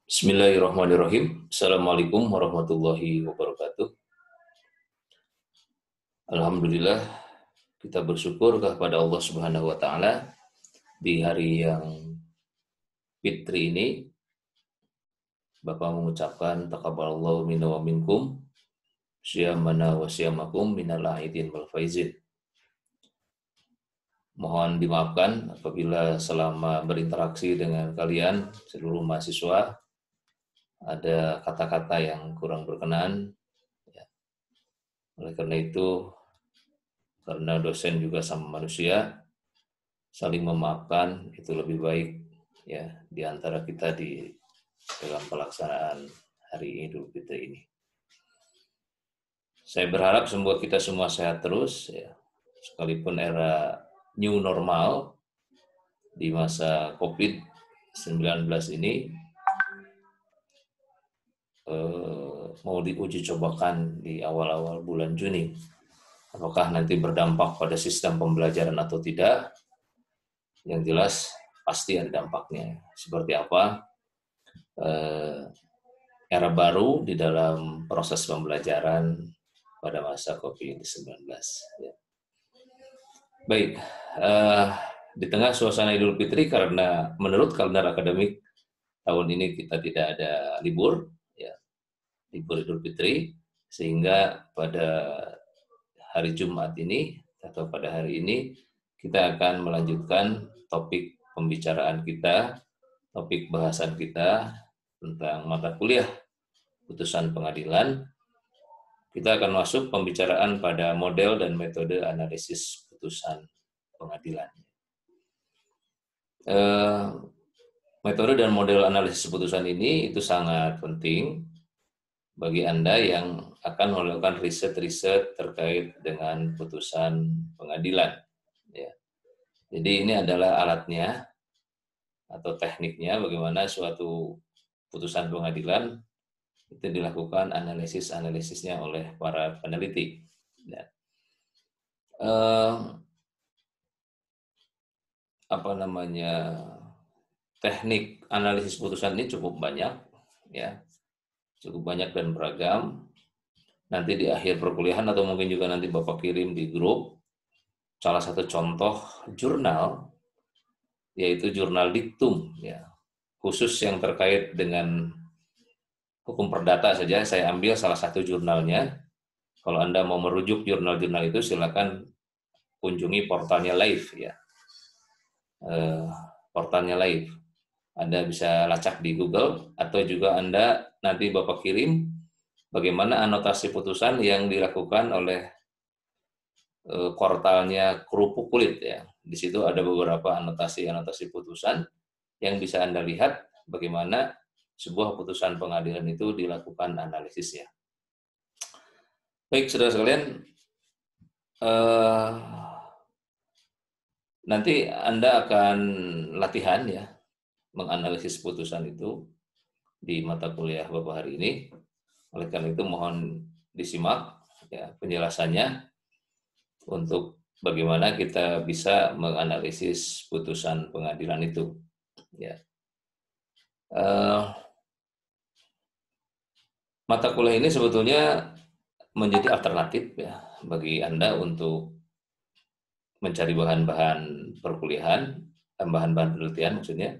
Bismillahirrahmanirrahim. Assalamualaikum warahmatullahi wabarakatuh. Alhamdulillah, kita bersyukur kepada Allah Subhanahu wa taala di hari yang fitri ini. Bapak mengucapkan taqabbalallahu minna wa minkum syiyamana wa syiyamakum minal aidin wal faizin. Mohon dimaafkan apabila selama berinteraksi dengan kalian seluruh mahasiswa ada kata-kata yang kurang berkenan. Oleh karena itu, karena dosen juga sama manusia, saling memaafkan itu lebih baik ya di antara kita di dalam pelaksanaan hari Idul Fitri ini. Saya berharap semoga kita semua sehat terus ya, sekalipun era new normal di masa COVID-19 ini mau diuji cobakan di awal-awal bulan Juni. Apakah nanti berdampak pada sistem pembelajaran atau tidak? Yang jelas pasti ada dampaknya. Seperti apa era baru di dalam proses pembelajaran pada masa COVID-19. Ya. Baik, di tengah suasana Idul Fitri karena menurut kalender akademik tahun ini kita tidak ada libur, ya, libur Idul Fitri, sehingga pada hari Jumat ini atau pada hari ini kita akan melanjutkan topik pembicaraan kita, topik bahasan kita tentang mata kuliah putusan pengadilan. Kita akan masuk pembicaraan pada model dan metode analisis putusan pengadilan. Metode dan model analisis putusan ini itu sangat penting bagi Anda yang akan melakukan riset-riset terkait dengan putusan pengadilan. Ya. Jadi ini adalah alatnya atau tekniknya bagaimana suatu putusan pengadilan itu dilakukan analisisnya oleh para peneliti. Ya. Teknik analisis putusan ini cukup banyak, ya, cukup banyak dan beragam. Nanti di akhir perkuliahan atau mungkin juga nanti Bapak kirim di grup salah satu contoh jurnal, yaitu jurnal diktum, ya, khusus yang terkait dengan hukum perdata saja. Saya ambil salah satu jurnalnya. Kalau Anda mau merujuk jurnal-jurnal itu, silakan kunjungi portalnya Live, ya. Portalnya Live. Anda bisa lacak di Google atau juga Anda nanti Bapak kirim bagaimana anotasi putusan yang dilakukan oleh portalnya Kerupuk Kulit, ya. Di situ ada beberapa anotasi putusan yang bisa Anda lihat bagaimana sebuah putusan pengadilan itu dilakukan analisisnya. Baik, saudara sekalian, nanti Anda akan latihan, ya, menganalisis putusan itu di mata kuliah Bapak hari ini. Oleh karena itu mohon disimak, ya, penjelasannya untuk bagaimana kita bisa menganalisis putusan pengadilan itu. Ya. Mata kuliah ini sebetulnya menjadi alternatif, ya, bagi Anda untuk mencari bahan-bahan perkuliahan, bahan-bahan penelitian maksudnya,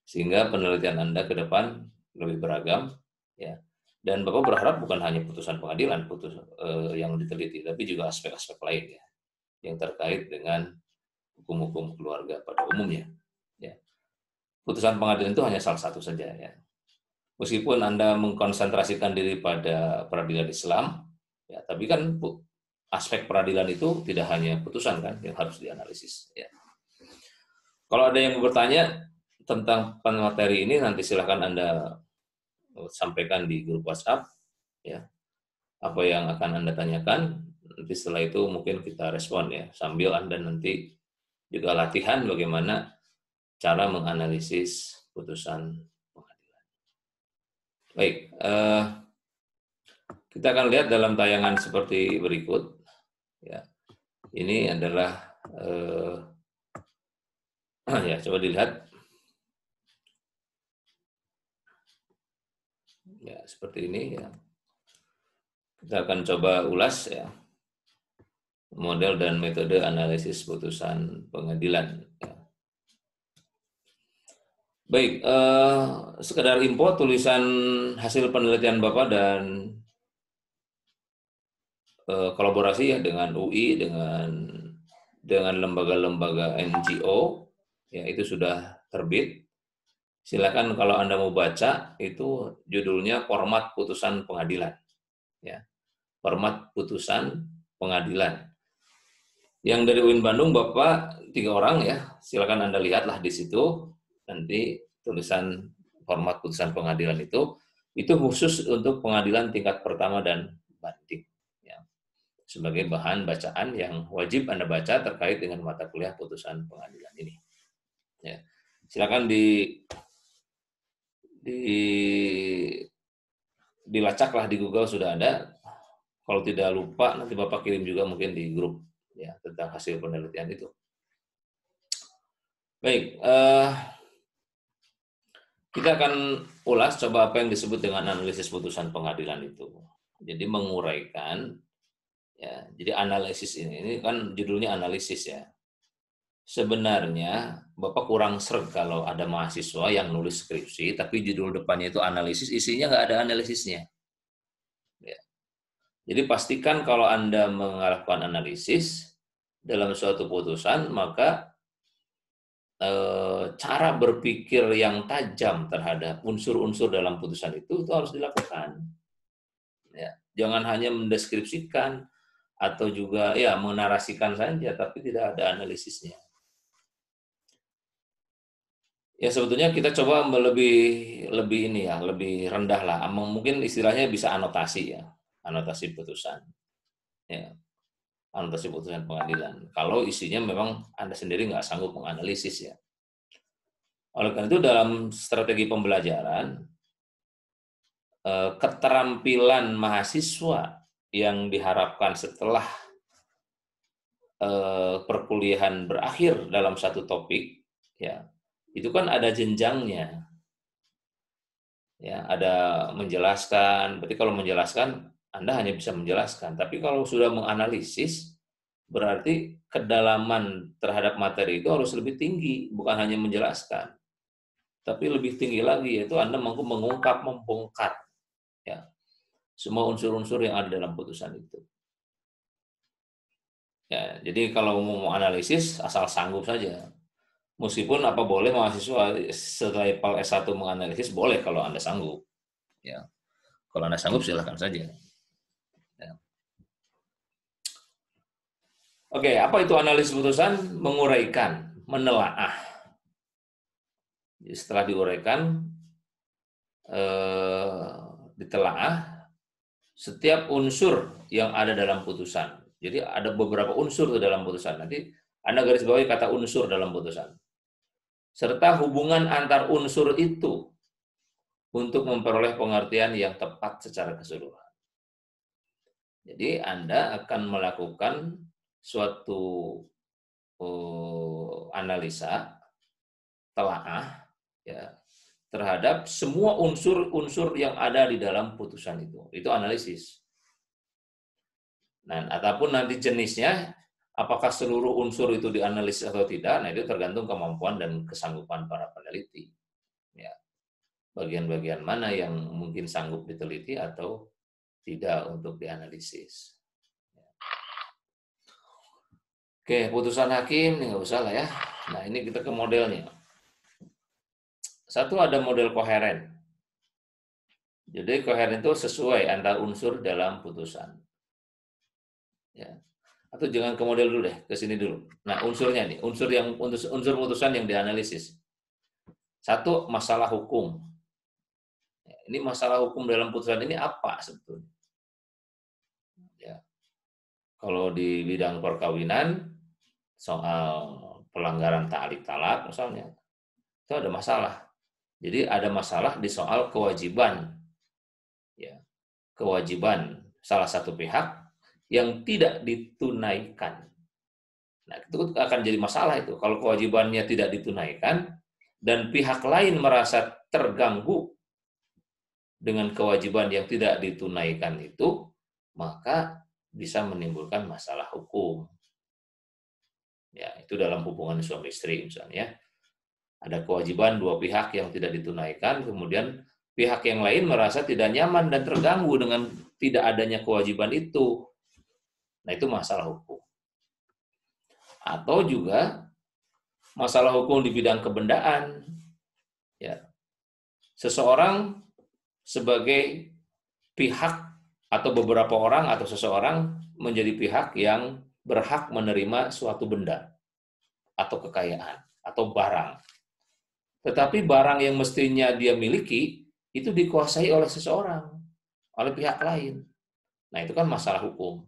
sehingga penelitian Anda ke depan lebih beragam, ya. Dan Bapak berharap bukan hanya putusan pengadilan yang diteliti, tapi juga aspek-aspek lain, ya, yang terkait dengan hukum-hukum keluarga pada umumnya. Ya. Putusan pengadilan itu hanya salah satu saja, ya. Meskipun Anda mengkonsentrasikan diri pada peradilan Islam, ya, tapi kan aspek peradilan itu tidak hanya putusan kan yang harus dianalisis. Ya. Kalau ada yang bertanya tentang materi ini, nanti silahkan Anda sampaikan di grup WhatsApp, ya, apa yang akan Anda tanyakan. Nanti setelah itu mungkin kita respon, ya, sambil Anda nanti juga latihan bagaimana cara menganalisis putusan pengadilan. Baik, kita akan lihat dalam tayangan seperti berikut. Ya, ini adalah ya, coba dilihat. Ya, seperti ini ya. Kita akan coba ulas ya model dan metode analisis putusan pengadilan. Ya. Baik, sekedar info tulisan hasil penelitian Bapak dan kolaborasi ya dengan UI, dengan lembaga-lembaga NGO, ya itu sudah terbit. Silakan kalau Anda mau baca, itu judulnya Format Putusan Pengadilan. Ya, Format Putusan Pengadilan. Yang dari UIN Bandung, Bapak 3 orang ya, silakan Anda lihatlah di situ, nanti tulisan format putusan pengadilan itu khusus untuk pengadilan tingkat pertama dan banding. Ya. Sebagai bahan bacaan yang wajib Anda baca terkait dengan mata kuliah putusan pengadilan ini. Ya. Silakan dilacaklah di Google sudah ada. Kalau tidak lupa nanti Bapak kirim juga mungkin di grup ya tentang hasil penelitian itu. Baik, kita akan ulas coba apa yang disebut dengan analisis putusan pengadilan itu. Jadi menguraikan ya. Jadi analisis ini kan judulnya analisis ya. Sebenarnya Bapak kurang sreg kalau ada mahasiswa yang nulis skripsi tapi judul depannya itu analisis, isinya nggak ada analisisnya. Ya. Jadi pastikan kalau Anda melakukan analisis dalam suatu putusan, maka cara berpikir yang tajam terhadap unsur-unsur dalam putusan itu harus dilakukan. Ya. Jangan hanya mendeskripsikan atau juga ya menarasikan saja, tapi tidak ada analisisnya. Ya sebetulnya kita coba lebih ini ya, lebih rendah lah. Mungkin istilahnya bisa anotasi ya, anotasi putusan. Ya, anotasi putusan pengadilan. Kalau isinya memang Anda sendiri nggak sanggup menganalisis ya. Oleh karena itu dalam strategi pembelajaran, keterampilan mahasiswa yang diharapkan setelah perkuliahan berakhir dalam satu topik, ya itu kan ada jenjangnya, ya ada menjelaskan. Berarti kalau menjelaskan Anda hanya bisa menjelaskan, tapi kalau sudah menganalisis berarti kedalaman terhadap materi itu harus lebih tinggi, bukan hanya menjelaskan, tapi lebih tinggi lagi yaitu Anda mampu mengungkap, membongkar ya semua unsur-unsur yang ada dalam putusan itu. Ya, jadi kalau mau analisis asal sanggup saja. Meskipun apa boleh mahasiswa selevel S1 menganalisis boleh kalau Anda sanggup. Ya. Kalau Anda sanggup silahkan saja. Ya. Oke, apa itu analisis putusan? Menguraikan, menelaah. Jadi setelah diuraikan, ditelaah setiap unsur yang ada dalam putusan. Jadi ada beberapa unsur dalam putusan. Nanti Anda garis bawahi kata unsur dalam putusan. Serta hubungan antar unsur itu untuk memperoleh pengertian yang tepat secara keseluruhan. Jadi Anda akan melakukan suatu analisa, telaah, ya, terhadap semua unsur-unsur yang ada di dalam putusan itu. Itu analisis. Nah, ataupun nanti jenisnya, apakah seluruh unsur itu dianalisis atau tidak, nah itu tergantung kemampuan dan kesanggupan para peneliti. Ya. Bagian-bagian mana yang mungkin sanggup diteliti atau tidak untuk dianalisis. Oke, putusan hakim, ini nggak usah lah ya. Nah, ini kita ke modelnya. Satu ada model koheren. Jadi koheren itu sesuai antar unsur dalam putusan. Ya. Atau jangan ke model dulu deh, ke sini dulu. Nah, unsurnya nih, unsur putusan yang dianalisis. Satu, masalah hukum. Ini masalah hukum dalam putusan ini apa sebetulnya? Ya. Kalau di bidang perkawinan, soal pelanggaran ta'liq talak misalnya, itu ada masalah. Jadi ada masalah di soal kewajiban, ya, kewajiban salah satu pihak yang tidak ditunaikan. Nah, itu akan jadi masalah itu. Kalau kewajibannya tidak ditunaikan dan pihak lain merasa terganggu dengan kewajiban yang tidak ditunaikan itu, maka bisa menimbulkan masalah hukum. Ya, itu dalam hubungan suami istri misalnya. Ada kewajiban dua pihak yang tidak ditunaikan, kemudian pihak yang lain merasa tidak nyaman dan terganggu dengan tidak adanya kewajiban itu. Nah, itu masalah hukum. Atau juga masalah hukum di bidang kebendaan. Ya. Seseorang sebagai pihak atau beberapa orang atau seseorang menjadi pihak yang berhak menerima suatu benda atau kekayaan atau barang. Tetapi barang yang mestinya dia miliki itu dikuasai oleh seseorang, oleh pihak lain. Nah, itu kan masalah hukum.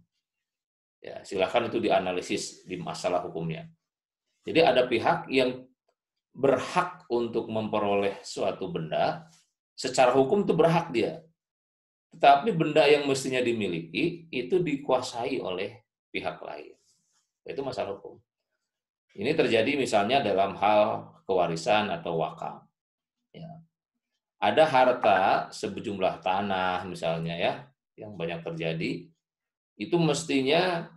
Ya, silakan itu dianalisis di masalah hukumnya. Jadi ada pihak yang berhak untuk memperoleh suatu benda, secara hukum itu berhak dia. Tetapi benda yang mestinya dimiliki itu dikuasai oleh pihak lain. Itu masalah hukum. Ini terjadi misalnya dalam hal kewarisan atau wakaf. Ya. Ada harta sejumlah tanah misalnya ya, yang banyak terjadi, itu mestinya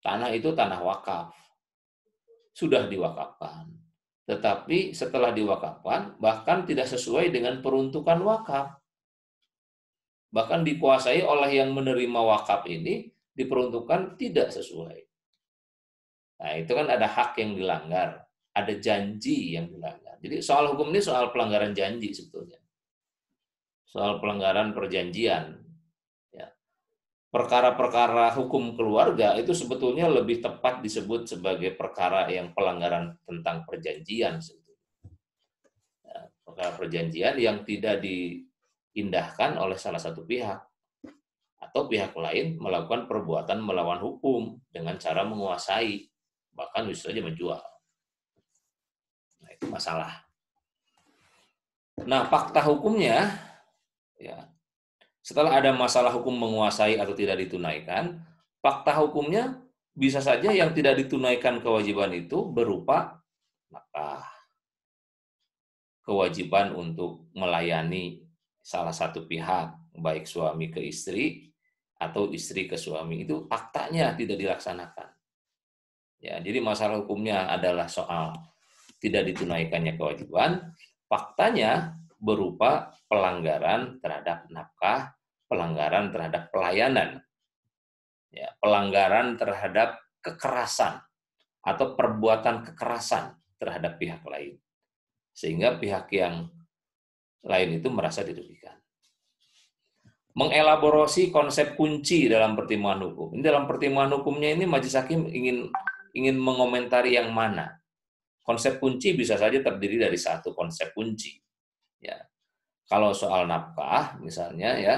tanah itu tanah wakaf. Sudah diwakafkan. Tetapi setelah diwakafkan, bahkan tidak sesuai dengan peruntukan wakaf. Bahkan dikuasai oleh yang menerima wakaf ini, diperuntukkan tidak sesuai. Nah, itu kan ada hak yang dilanggar, ada janji yang dilanggar. Jadi soal hukum ini soal pelanggaran janji sebetulnya. Soal pelanggaran perjanjian. Ya. Perkara-perkara hukum keluarga itu sebetulnya lebih tepat disebut sebagai perkara yang pelanggaran tentang perjanjian. Ya, perkara perjanjian yang tidak diindahkan oleh salah satu pihak atau pihak lain melakukan perbuatan melawan hukum dengan cara menguasai, bahkan bisa saja menjual. Nah, itu masalah. Nah, fakta hukumnya, ya, setelah ada masalah hukum menguasai atau tidak ditunaikan, fakta hukumnya bisa saja yang tidak ditunaikan kewajiban itu berupa nafkah, kewajiban untuk melayani salah satu pihak, baik suami ke istri atau istri ke suami, itu faktanya tidak dilaksanakan. Ya, jadi masalah hukumnya adalah soal tidak ditunaikannya kewajiban, faktanya berupa pelanggaran terhadap nafkah, pelanggaran terhadap pelayanan, ya, pelanggaran terhadap kekerasan atau perbuatan kekerasan terhadap pihak lain, sehingga pihak yang lain itu merasa dirugikan. Mengelaborasi konsep kunci dalam pertimbangan hukum. Ini dalam pertimbangan hukumnya ini majelis hakim ingin mengomentari yang mana. Konsep kunci bisa saja terdiri dari satu konsep kunci. Ya, kalau soal nafkah misalnya ya,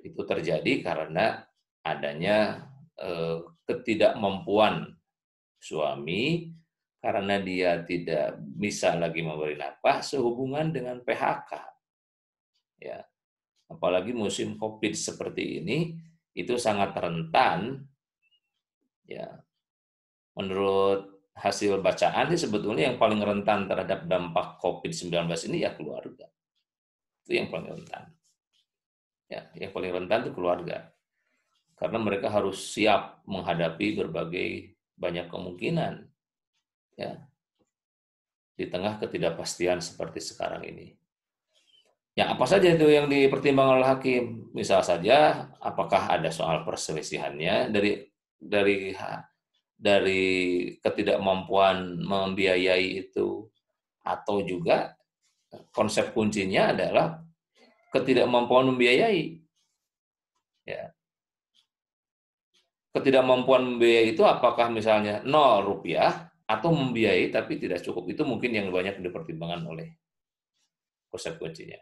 itu terjadi karena adanya ketidakmampuan suami karena dia tidak bisa lagi memberi nafkah sehubungan dengan PHK. Ya, apalagi musim COVID seperti ini itu sangat rentan. Ya, menurut hasil bacaan ini sebetulnya yang paling rentan terhadap dampak COVID-19 ini ya keluarga. Itu yang paling rentan. Ya, yang paling rentan itu keluarga. Karena mereka harus siap menghadapi berbagai banyak kemungkinan. Ya, di tengah ketidakpastian seperti sekarang ini. Ya, apa saja itu yang dipertimbangkan oleh hakim? Misal saja, apakah ada soal perselisihannya dari ketidakmampuan membiayai itu, atau juga konsep kuncinya adalah ketidakmampuan membiayai. Ya. Ketidakmampuan membiayai itu apakah misalnya 0 rupiah atau membiayai tapi tidak cukup. Itu mungkin yang banyak dipertimbangkan oleh konsep kuncinya.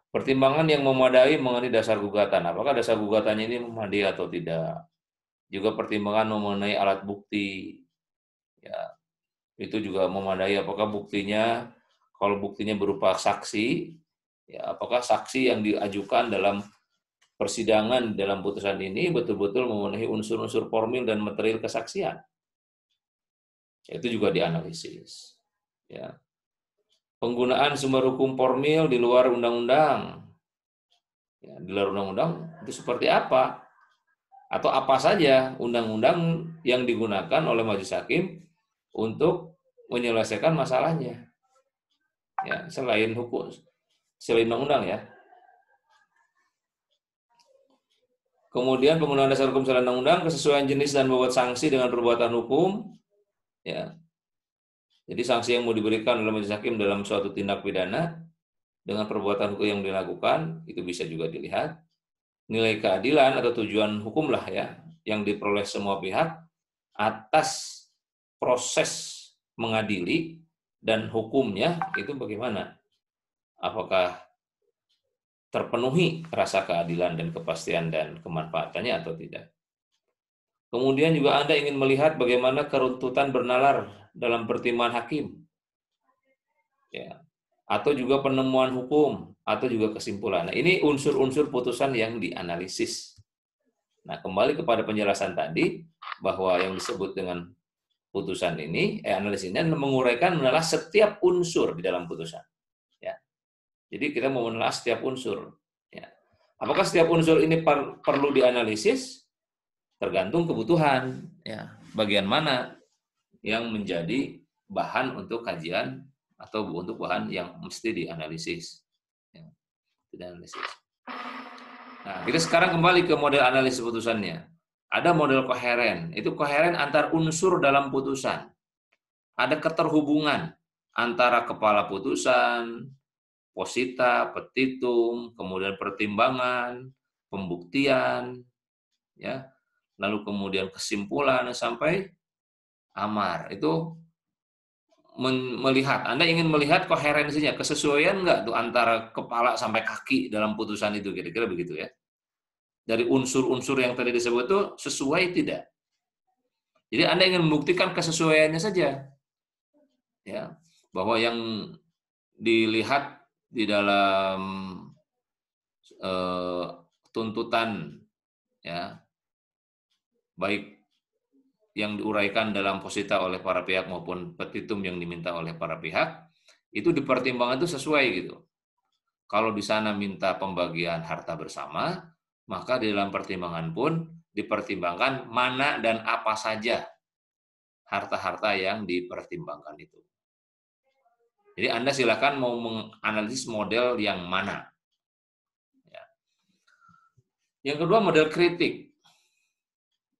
Pertimbangan yang memadai mengenai dasar gugatan. Apakah dasar gugatannya ini memadai atau tidak? Juga pertimbangan mengenai alat bukti. Ya, itu juga memadai. Apakah buktinya, kalau buktinya berupa saksi, ya, apakah saksi yang diajukan dalam persidangan dalam putusan ini betul-betul memenuhi unsur-unsur formil dan material kesaksian. Itu juga dianalisis. Ya. Penggunaan sumber hukum formil di luar undang-undang. Ya, di luar undang-undang itu seperti apa? Atau apa saja undang-undang yang digunakan oleh majelis hakim untuk menyelesaikan masalahnya. Ya, selain hukum, selain undang-undang ya. Kemudian penggunaan dasar hukum selain undang-undang, kesesuaian jenis dan bobot sanksi dengan perbuatan hukum. Ya, jadi sanksi yang mau diberikan oleh majelis hakim dalam suatu tindak pidana dengan perbuatan hukum yang dilakukan itu bisa juga dilihat. Nilai keadilan atau tujuan hukum lah ya yang diperoleh semua pihak atas proses mengadili dan hukumnya itu bagaimana? Apakah terpenuhi rasa keadilan dan kepastian dan kemanfaatannya atau tidak? Kemudian juga Anda ingin melihat bagaimana keruntutan bernalar dalam pertimbangan hakim, ya, atau juga penemuan hukum, atau juga kesimpulan. Nah, ini unsur-unsur putusan yang dianalisis. Nah, kembali kepada penjelasan tadi, bahwa yang disebut dengan putusan ini, analisisnya menguraikan menelaah setiap unsur di dalam putusan. Ya. Jadi kita mau menelaah setiap unsur. Ya. Apakah setiap unsur ini perlu dianalisis? Tergantung kebutuhan. Ya. Bagian mana yang menjadi bahan untuk kajian atau untuk bahan yang mesti dianalisis. Ya. Dianalisis. Nah, kita sekarang kembali ke model analisis putusannya. Ada model koheren. Itu koheren antar unsur dalam putusan. Ada keterhubungan antara kepala putusan, posita, petitum, kemudian pertimbangan, pembuktian, ya, lalu kemudian kesimpulan sampai amar. Itu melihat, Anda ingin melihat koherensinya, kesesuaian nggak tuh antara kepala sampai kaki dalam putusan itu, kira-kira begitu ya. Dari unsur-unsur yang tadi disebut itu sesuai tidak. Jadi Anda ingin membuktikan kesesuaiannya saja, ya, bahwa yang dilihat di dalam tuntutan, ya, baik yang diuraikan dalam posita oleh para pihak maupun petitum yang diminta oleh para pihak, itu dipertimbangkan itu sesuai gitu. Kalau di sana minta pembagian harta bersama, maka di dalam pertimbangan pun dipertimbangkan mana dan apa saja harta-harta yang dipertimbangkan itu. Jadi Anda silakan mau menganalisis model yang mana. Ya. Yang kedua model kritik.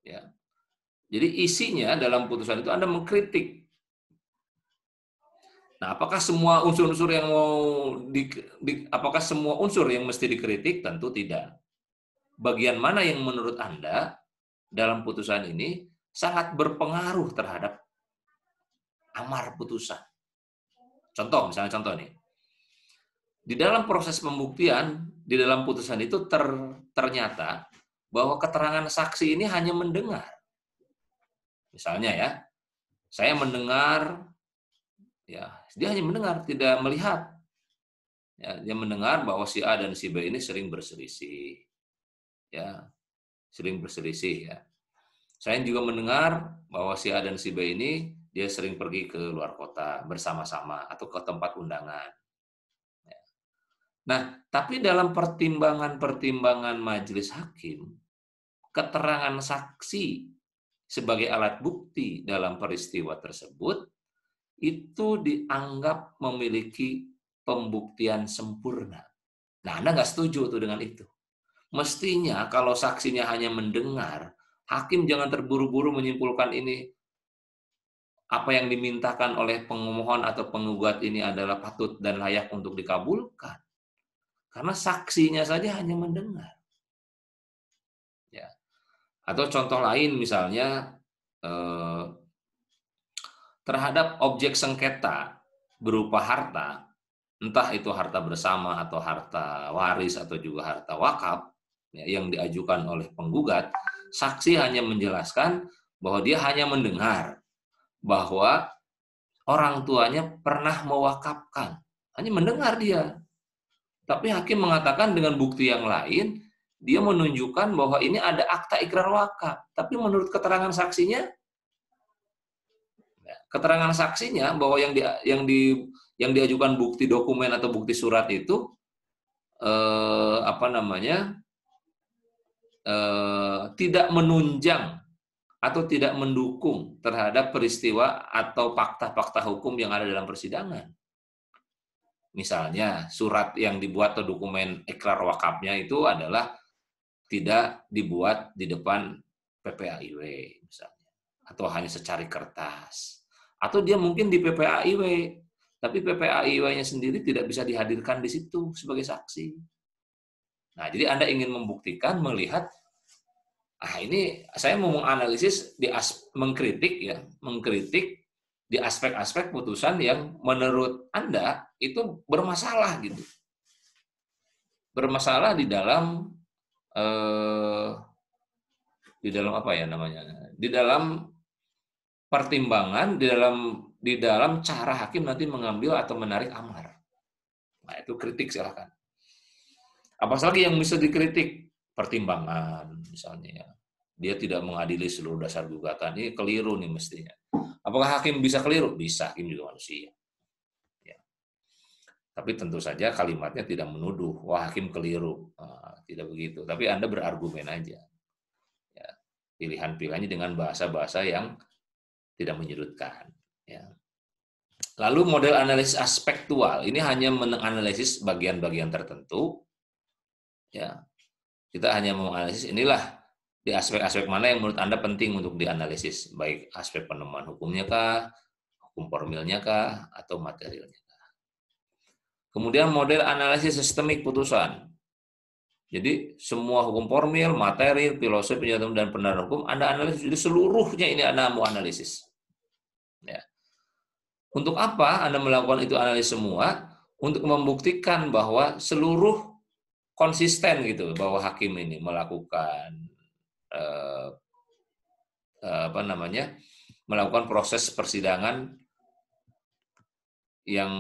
Ya. Jadi isinya dalam putusan itu Anda mengkritik. Nah, apakah semua unsur-unsur yang mau apakah semua unsur yang mesti dikritik? Tentu tidak. Bagian mana yang menurut Anda dalam putusan ini sangat berpengaruh terhadap amar putusan? Contoh, misalnya contoh nih. Di dalam proses pembuktian, di dalam putusan itu ternyata bahwa keterangan saksi ini hanya mendengar. Misalnya ya, saya mendengar, ya, dia hanya mendengar, tidak melihat. Ya, dia mendengar bahwa si A dan si B ini sering berselisih. Ya, sering berselisih ya. Saya juga mendengar bahwa si A dan si B ini dia sering pergi ke luar kota bersama-sama atau ke tempat undangan. Ya. Nah, tapi dalam pertimbangan-pertimbangan majelis hakim, keterangan saksi sebagai alat bukti dalam peristiwa tersebut itu dianggap memiliki pembuktian sempurna. Nah, Anda nggak setuju tuh dengan itu. Mestinya kalau saksinya hanya mendengar, hakim jangan terburu-buru menyimpulkan ini apa yang dimintakan oleh pemohon atau penggugat ini adalah patut dan layak untuk dikabulkan. Karena saksinya saja hanya mendengar. Ya. Atau contoh lain misalnya terhadap objek sengketa berupa harta, entah itu harta bersama atau harta waris atau juga harta wakaf, ya, yang diajukan oleh penggugat, saksi hanya menjelaskan bahwa dia hanya mendengar bahwa orang tuanya pernah mewakafkan. Hanya mendengar dia. Tapi hakim mengatakan dengan bukti yang lain, dia menunjukkan bahwa ini ada akta ikrar wakaf. Tapi menurut keterangan saksinya, bahwa yang diajukan bukti dokumen atau bukti surat itu apa namanya, tidak menunjang atau tidak mendukung terhadap peristiwa atau fakta-fakta hukum yang ada dalam persidangan. Misalnya surat yang dibuat atau dokumen ikrar wakafnya itu adalah tidak dibuat di depan PPAIW misalnya, atau hanya secari kertas, atau dia mungkin di PPAIW, tapi PPAIW-nya sendiri tidak bisa dihadirkan di situ sebagai saksi. Nah, jadi Anda ingin membuktikan, melihat, ini saya mau menganalisis mengkritik ya, mengkritik di aspek-aspek putusan yang menurut Anda itu bermasalah gitu. Bermasalah di dalam apa ya namanya? Di dalam pertimbangan, di dalam cara hakim nanti mengambil atau menarik amar. Nah, itu kritik silakan. Apa lagi yang bisa dikritik? Pertimbangan misalnya ya. Dia tidak mengadili seluruh dasar gugatan. Ini keliru nih mestinya. Apakah hakim bisa keliru? Bisa, hakim juga manusia. Ya. Tapi tentu saja kalimatnya tidak menuduh, wah hakim keliru. Nah, tidak begitu. Tapi Anda berargumen aja. Ya. Pilihan-pilihannya dengan bahasa-bahasa yang tidak menyudutkan. Ya. Lalu model analisis aspektual, ini hanya menganalisis bagian-bagian tertentu. Ya. Kita hanya menganalisis inilah di aspek-aspek mana yang menurut Anda penting untuk dianalisis, baik aspek penemuan hukumnya kah, hukum formilnya kah, atau materialnya kah. Kemudian model analisis sistemik putusan. Jadi semua hukum formil, materi, filosofi, dan penerapan hukum Anda analisis, jadi seluruhnya ini Anda mau analisis. Ya. Untuk apa Anda melakukan itu analisis semua? Untuk membuktikan bahwa seluruh konsisten gitu, bahwa hakim ini melakukan melakukan proses persidangan yang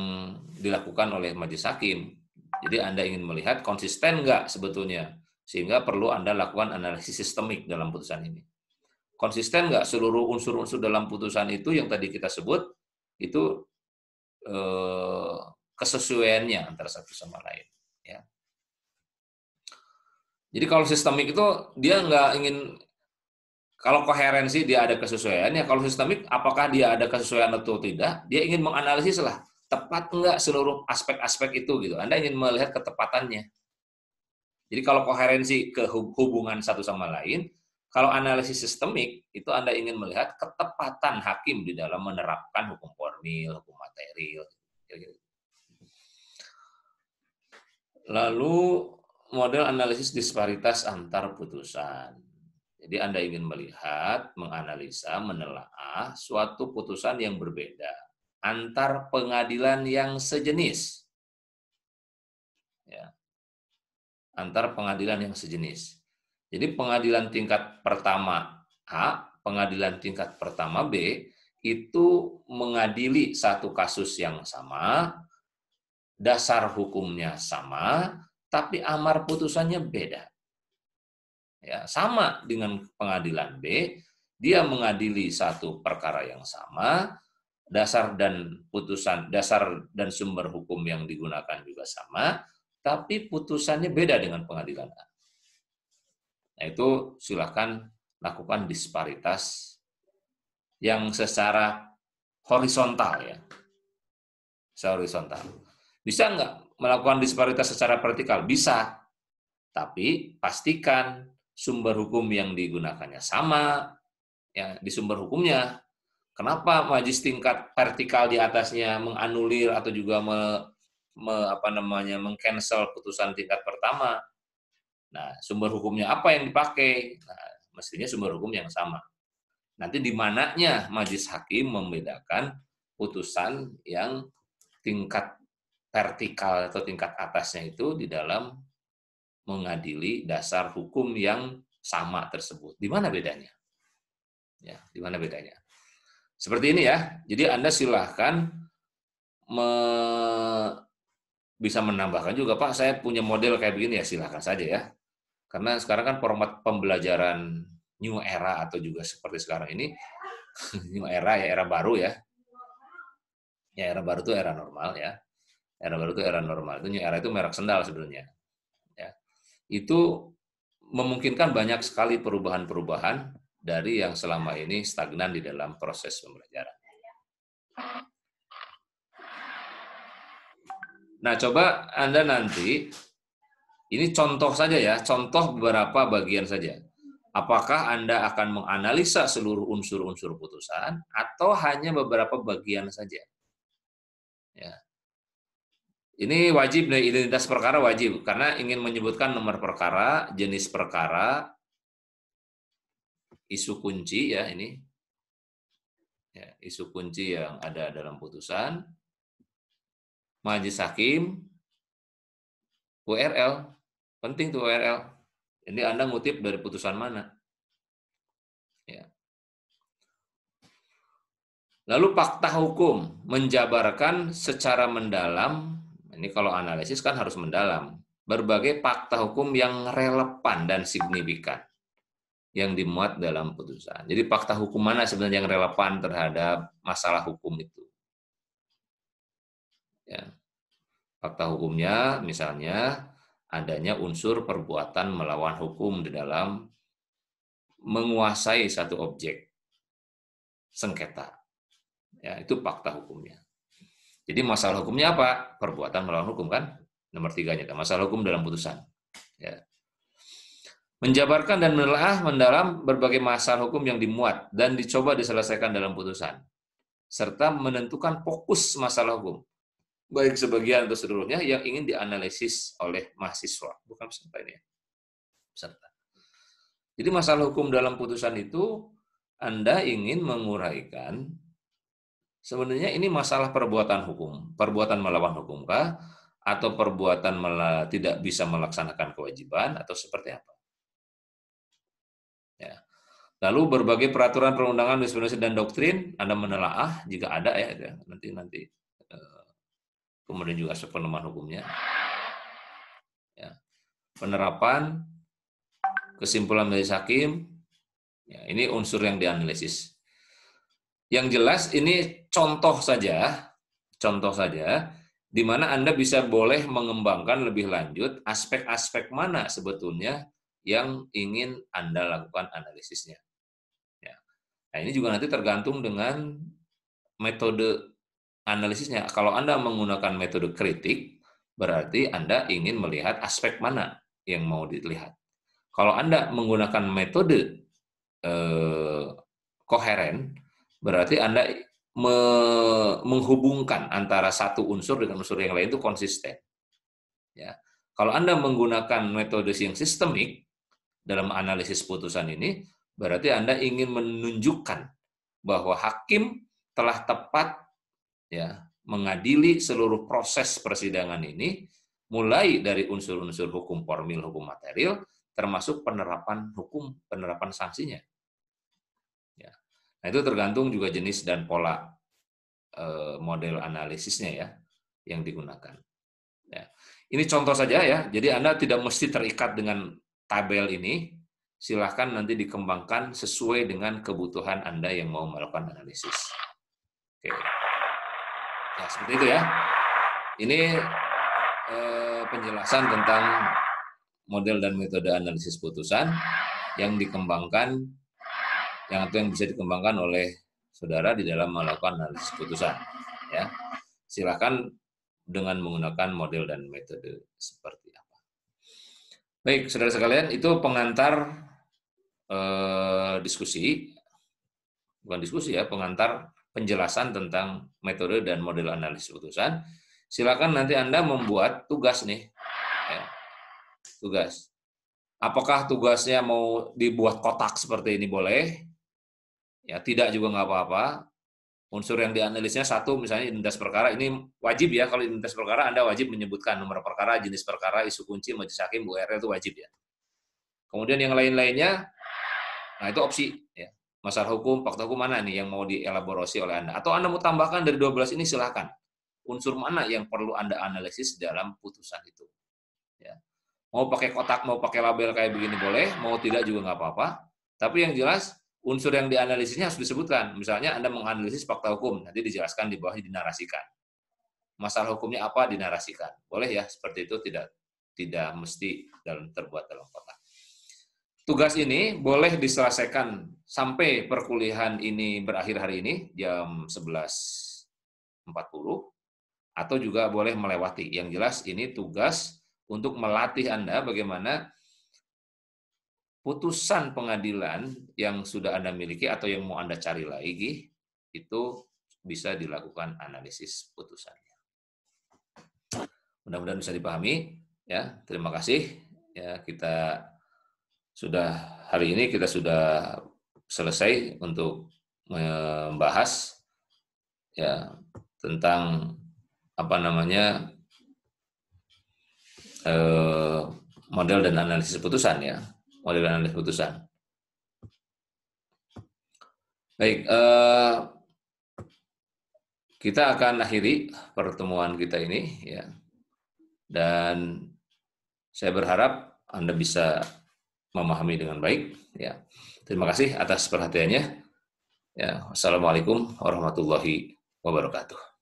dilakukan oleh majelis hakim. Jadi Anda ingin melihat konsisten nggak sebetulnya, sehingga perlu Anda lakukan analisis sistemik dalam putusan ini. Konsisten nggak seluruh unsur-unsur dalam putusan itu yang tadi kita sebut, itu kesesuaiannya antara satu sama lain. Ya. Jadi kalau sistemik itu dia nggak ingin, kalau koherensi dia ada kesesuaiannya, kalau sistemik apakah dia ada kesesuaian atau tidak, dia ingin menganalisis lah, tepat enggak seluruh aspek-aspek itu gitu. Anda ingin melihat ketepatannya. Jadi kalau koherensi ke hubungan satu sama lain, kalau analisis sistemik itu Anda ingin melihat ketepatan hakim di dalam menerapkan hukum formil, hukum material. Lalu model analisis disparitas antar putusan. Jadi Anda ingin melihat, menganalisa, menelaah suatu putusan yang berbeda antar pengadilan yang sejenis. Ya. Antar pengadilan yang sejenis. Jadi pengadilan tingkat pertama A, pengadilan tingkat pertama B, itu mengadili satu kasus yang sama, dasar hukumnya sama, tapi amar putusannya beda. Ya, sama dengan pengadilan B, dia mengadili satu perkara yang sama, dasar dan sumber hukum yang digunakan juga sama, tapi putusannya beda dengan pengadilan A. Nah, itu silakan lakukan disparitas yang secara horizontal ya. Secara horizontal. Bisa nggak melakukan disparitas secara vertikal? Bisa. Tapi pastikan sumber hukum yang digunakannya sama ya di sumber hukumnya. Kenapa majelis tingkat vertikal di atasnya menganulir atau juga mengcancel putusan tingkat pertama? Nah, sumber hukumnya apa yang dipakai? Nah, mestinya sumber hukum yang sama. Nanti di mananya majelis hakim membedakan putusan yang tingkat vertikal atau tingkat atasnya itu di dalam mengadili dasar hukum yang sama tersebut. Di mana bedanya? Ya, di mana bedanya? Seperti ini ya. Jadi Anda silahkan bisa menambahkan juga, Pak, saya punya model kayak begini ya, silahkan saja ya. Karena sekarang kan format pembelajaran new era atau juga seperti sekarang ini, new era ya, era baru ya. Ya, era baru itu era normal ya. Era baru itu era normal. Itu new era itu merek sendal sebenarnya. itu memungkinkan banyak sekali perubahan-perubahan dari yang selama ini stagnan di dalam proses pembelajaran. Nah, coba Anda nanti, ini contoh saja ya, contoh beberapa bagian saja. Apakah Anda akan menganalisa seluruh unsur-unsur putusan atau hanya beberapa bagian saja? Ya. Ini wajib nih, identitas perkara wajib, karena ingin menyebutkan nomor perkara, jenis perkara, isu kunci ya ini. Ya, isu kunci yang ada dalam putusan, majelis hakim, URL, penting tuh URL. Ini Anda ngutip dari putusan mana? Ya. Lalu fakta hukum, menjabarkan secara mendalam, ini kalau analisis kan harus mendalam, berbagai fakta hukum yang relevan dan signifikan yang dimuat dalam putusan. Jadi fakta hukum mana sebenarnya yang relevan terhadap masalah hukum itu? Ya. Fakta hukumnya misalnya adanya unsur perbuatan melawan hukum di dalam menguasai satu objek sengketa. Ya, itu fakta hukumnya. Jadi masalah hukumnya apa? Perbuatan melawan hukum kan? Nomor 3-nya, masalah hukum dalam putusan. Ya. Menjabarkan dan menelaah mendalam berbagai masalah hukum yang dimuat dan dicoba diselesaikan dalam putusan, serta menentukan fokus masalah hukum, baik sebagian atau seluruhnya yang ingin dianalisis oleh mahasiswa, bukan peserta ini ya. Peserta. Jadi masalah hukum dalam putusan itu Anda ingin menguraikan sebenarnya ini masalah perbuatan hukum, perbuatan melawan hukumkah atau perbuatan tidak bisa melaksanakan kewajiban atau seperti apa? Ya. Lalu berbagai peraturan perundangan, jurisprudensi dan doktrin Anda menelaah jika ada ya nanti kemudian juga aspek penerapan hukumnya. Ya. Penerapan, kesimpulan majelis hakim, ya, ini unsur yang dianalisis. Yang jelas ini contoh saja, di mana Anda bisa boleh mengembangkan lebih lanjut aspek-aspek mana sebetulnya yang ingin Anda lakukan analisisnya. Ya. Nah, ini juga nanti tergantung dengan metode analisisnya. Kalau Anda menggunakan metode kritik, berarti Anda ingin melihat aspek mana yang mau dilihat. Kalau Anda menggunakan metode koheren, berarti Anda menghubungkan antara satu unsur dengan unsur yang lain itu konsisten. Ya. Kalau Anda menggunakan metode yang sistemik dalam analisis putusan ini, berarti Anda ingin menunjukkan bahwa hakim telah tepat ya mengadili seluruh proses persidangan ini, mulai dari unsur-unsur hukum formil, hukum material, termasuk penerapan hukum, penerapan sanksinya. Ya. Nah, itu tergantung juga jenis dan pola model analisisnya ya yang digunakan. Ya. Ini contoh saja ya, jadi Anda tidak mesti terikat dengan tabel ini, silahkan nanti dikembangkan sesuai dengan kebutuhan Anda yang mau melakukan analisis. Oke. Ya, seperti itu ya. Ini penjelasan tentang model dan metode analisis putusan yang dikembangkan, yang bisa dikembangkan oleh saudara di dalam melakukan analisis putusan. Ya, silakan dengan menggunakan model dan metode seperti apa. Baik, saudara sekalian, itu pengantar diskusi, bukan diskusi ya, pengantar penjelasan tentang metode dan model analisis putusan. Silakan nanti Anda membuat tugas nih, ya. Tugas. Apakah tugasnya mau dibuat kotak seperti ini boleh? Ya, tidak juga nggak apa-apa. Unsur yang dianalisnya satu, misalnya identitas perkara, ini wajib ya, kalau identitas perkara Anda wajib menyebutkan nomor perkara, jenis perkara, isu kunci, majelis hakim, URL itu wajib ya. Kemudian yang lain-lainnya, nah itu opsi ya. Masalah hukum, fakta hukum mana nih yang mau dielaborasi oleh Anda? Atau Anda mau tambahkan dari 12 ini silahkan. Unsur mana yang perlu Anda analisis dalam putusan itu. Ya. Mau pakai kotak, mau pakai label kayak begini boleh, mau tidak juga nggak apa-apa. Tapi yang jelas, unsur yang dianalisisnya harus disebutkan. Misalnya Anda menganalisis fakta hukum, nanti dijelaskan di bawahnya dinarasikan. Masalah hukumnya apa dinarasikan. Boleh ya, seperti itu tidak tidak mesti terbuat dalam kotak. Tugas ini boleh diselesaikan sampai perkuliahan ini berakhir hari ini jam 11.40 atau juga boleh melewati. Yang jelas ini tugas untuk melatih Anda bagaimana putusan pengadilan yang sudah Anda miliki atau yang mau Anda cari lagi itu bisa dilakukan analisis putusannya. Mudah-mudahan bisa dipahami ya. Terima kasih ya, hari ini kita sudah selesai untuk membahas ya tentang model dan analisis putusan ya, model dan analisis putusan. Baik, kita akan akhiri pertemuan kita ini ya, dan saya berharap Anda bisa memahami dengan baik ya. Terima kasih atas perhatiannya ya. Wassalamualaikum warahmatullahi wabarakatuh.